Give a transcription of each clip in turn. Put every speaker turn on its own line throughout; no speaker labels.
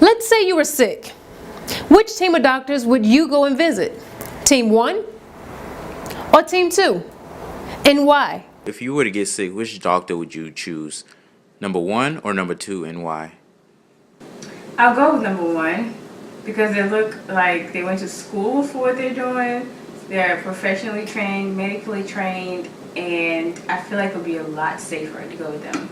Let's say you were sick. Which team of doctors would you go and visit? Team 1 or Team 2? And why?
If you were to get sick, which doctor would you choose? Number 1 or number 2, and why?
I'll go with number 1 because they look like they went to school for what they're doing. They're professionally trained, medically trained, and I feel like it would be a lot safer to go with them.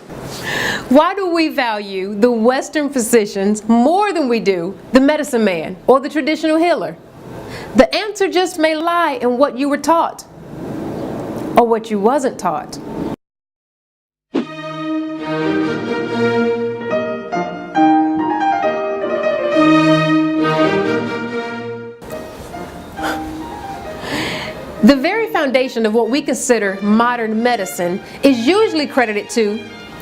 Why do we value the Western physicians more than we do the medicine man or the traditional healer? The answer just may lie in what you were taught or what you wasn't taught. The very foundation of what we consider modern medicine is usually credited to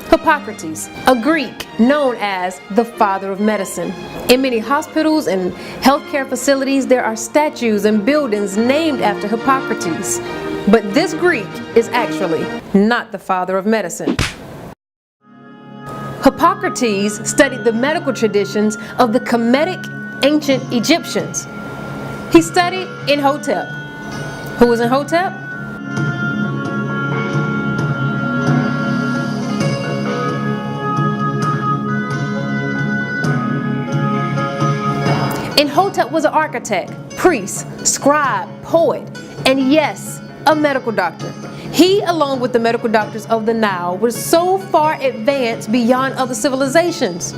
Hippocrates, a Greek known as the father of medicine. In many hospitals and healthcare facilities, there are statues and buildings named after Hippocrates. But this Greek is actually not the father of medicine. Hippocrates studied the medical traditions of the Kemetic ancient Egyptians. He studied in Hotep. Who was in Hotep? And Hotep was an architect, priest, scribe, poet, and yes, a medical doctor. He, along with the medical doctors of the Nile, was so far advanced beyond other civilizations.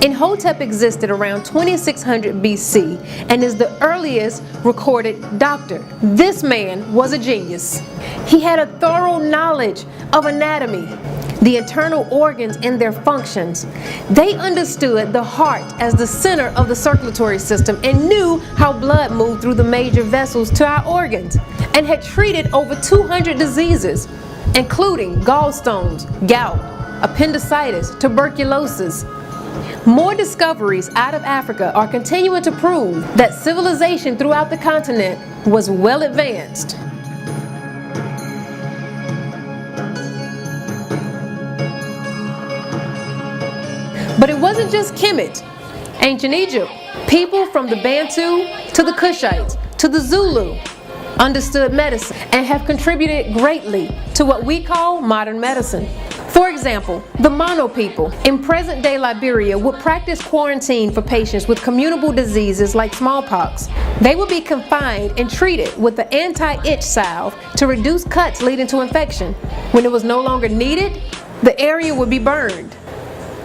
And Hotep existed around 2600 BC and is the earliest recorded doctor. This man was a genius. He had a thorough knowledge of anatomy, the internal organs and their functions. They understood the heart as the center of the circulatory system and knew how blood moved through the major vessels to our organs, and had treated over 200 diseases, including gallstones, gout, appendicitis, tuberculosis. More discoveries out of Africa are continuing to prove that civilization throughout the continent was well advanced. But it wasn't just Kemet. Ancient Egypt, people from the Bantu to the Kushites to the Zulu understood medicine and have contributed greatly to what we call modern medicine. For example, the Mono people in present-day Liberia would practice quarantine for patients with communicable diseases like smallpox. They would be confined and treated with the anti-itch salve to reduce cuts leading to infection. When it was no longer needed, the area would be burned.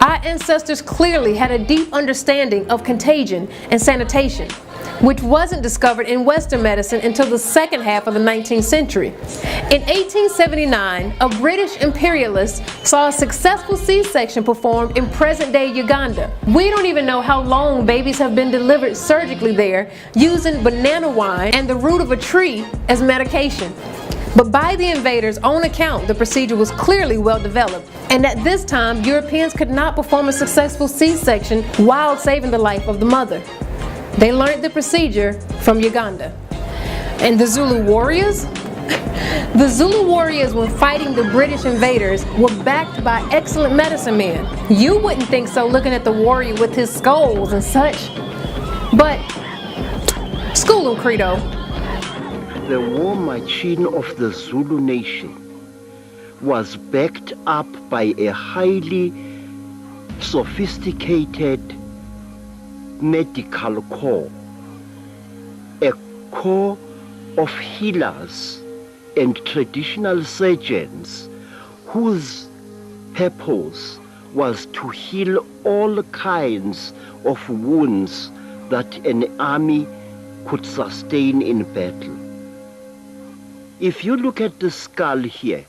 Our ancestors clearly had a deep understanding of contagion and sanitation, which wasn't discovered in Western medicine until the second half of the 19th century. In 1879, a British imperialist saw a successful C-section performed in present-day Uganda. We don't even know how long babies have been delivered surgically there using banana wine and the root of a tree as medication. But by the invaders' own account, the procedure was clearly well developed, and at this time, Europeans could not perform a successful C-section while saving the life of the mother. They learned the procedure from Uganda. And the Zulu warriors? The Zulu warriors, when fighting the British invaders, were backed by excellent medicine men. You wouldn't think so looking at the warrior with his skulls and such. But, school them, Credo.
The war machine of the Zulu nation was backed up by a highly sophisticated medical corps, a corps of healers and traditional surgeons whose purpose was to heal all kinds of wounds that an army could sustain in battle. If you look at the skull here,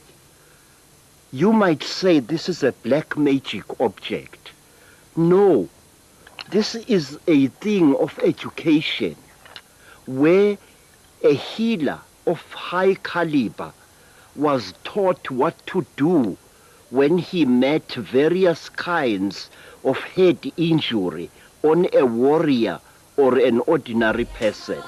you might say this is a black magic object. No, this is a thing of education where a healer of high caliber was taught what to do when he met various kinds of head injury on a warrior or an ordinary person.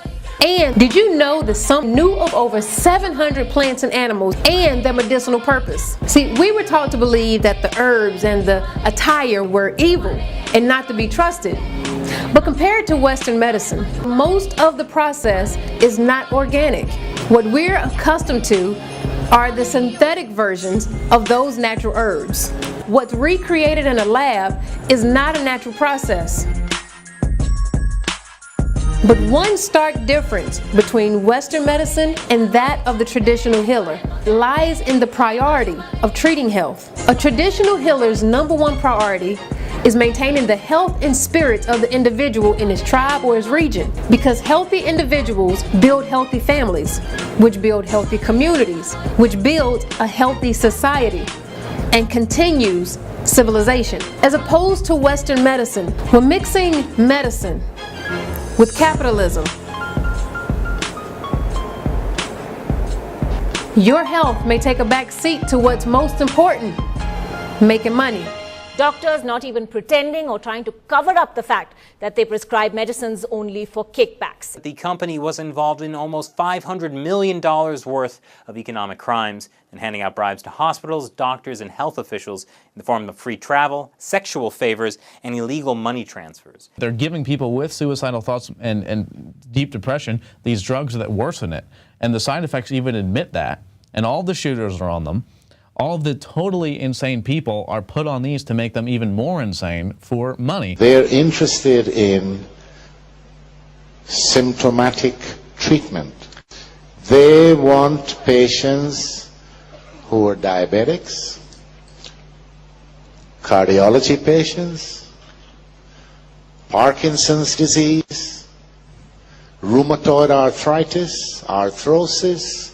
And did you know that some knew of over 700 plants and animals and their medicinal purpose? See, we were taught to believe that the herbs and the attire were evil, and not to be trusted. But compared to Western medicine, most of the process is not organic. What we're accustomed to are the synthetic versions of those natural herbs. What's recreated in a lab is not a natural process. But one stark difference between Western medicine and that of the traditional healer lies in the priority of treating health. A traditional healer's number one priority is maintaining the health and spirits of the individual in his tribe or his region, because healthy individuals build healthy families, which build healthy communities, which build a healthy society, and continues civilization. As opposed to Western medicine, we're mixing medicine with capitalism. Your health may take a back seat to what's most important, making money.
Doctors not even pretending or trying to cover up the fact that they prescribe medicines only for kickbacks.
The company was involved in almost $500 million worth of economic crimes and handing out bribes to hospitals, doctors, and health officials in the form of free travel, sexual favors, and illegal money transfers.
They're giving people with suicidal thoughts and deep depression these drugs that worsen it. And the side effects even admit that. And all the shooters are on them. All of the totally insane people are put on these to make them even more insane for money.
They're interested in symptomatic treatment. They want patients who are diabetics, cardiology patients, Parkinson's disease, rheumatoid arthritis, arthrosis,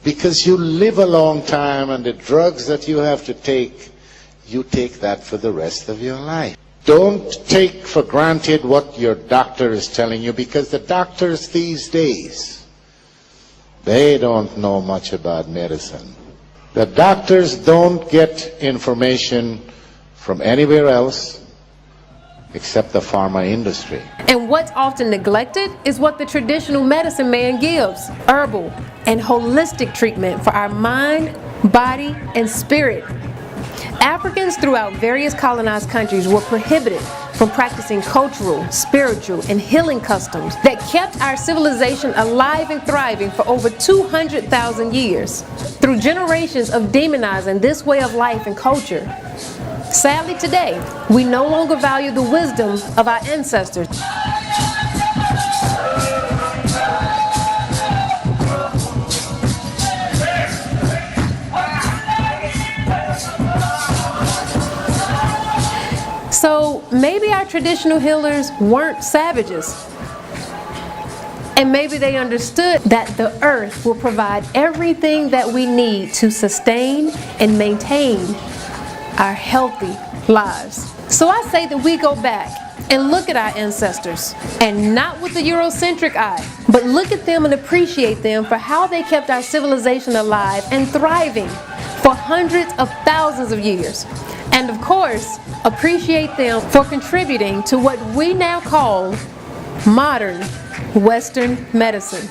because you live a long time and the drugs that you have to take, you take that for the rest of your life. Don't take for granted what your doctor is telling you, because the doctors these days, they don't know much about medicine. The doctors don't get information from anywhere else except the pharma industry.
And what's often neglected is what the traditional medicine man gives: herbal and holistic treatment for our mind, body, and spirit. Africans throughout various colonized countries were prohibited from practicing cultural, spiritual, and healing customs that kept our civilization alive and thriving for over 200,000 years. Through generations of demonizing this way of life and culture, sadly today, we no longer value the wisdom of our ancestors. So maybe our traditional healers weren't savages. And maybe they understood that the earth will provide everything that we need to sustain and maintain our healthy lives. So I say that we go back and look at our ancestors, and not with the Eurocentric eye, but look at them and appreciate them for how they kept our civilization alive and thriving for hundreds of thousands of years. And of course, appreciate them for contributing to what we now call modern Western medicine.